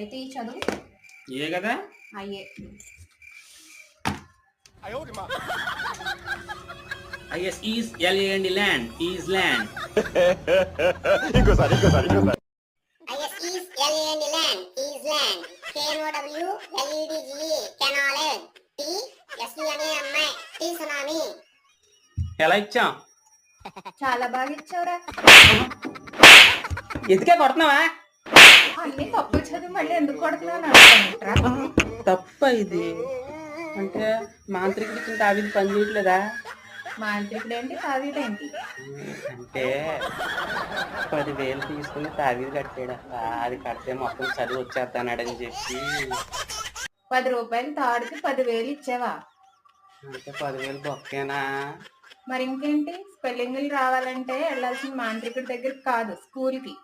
అయితే ఈ చదువు ఏ కదా అయ్యే. IS is L A N D land is land. ఇంకోసారి IS is land is land. KNOW LEDGE canolet. T SUNAMI T tsunami. ఎలా ఇచ్చాం? చాలా బాగా ఇచ్చావురా. ఎందుకే కొడుతున్నావా? అన్ని తప్పు చదివి మళ్ళీ ఎందుకు కొడుతున్నావు? తప్ప ఇది అంటే మాంత్రికుడు ఇచ్చిన తావిది పని చేయట్లేదా? మాంత్రికుడు ఏంటి తావీడేంటి? అంటే 10,000 తీసుకుని తావీది కట్టాడు. అది కడితే మొత్తం చదువు వచ్చేస్తానాడని చెప్పి 10 రూపాయలు తాడుకి 10,000 ఇచ్చావా? అంటే 10,000 బొక్కేనా? మరి ఇంకేంటి, స్పెల్లింగ్లు రావాలంటే వెళ్ళాల్సిన మాంత్రికుడి దగ్గరికి కాదు, స్కూల్కి.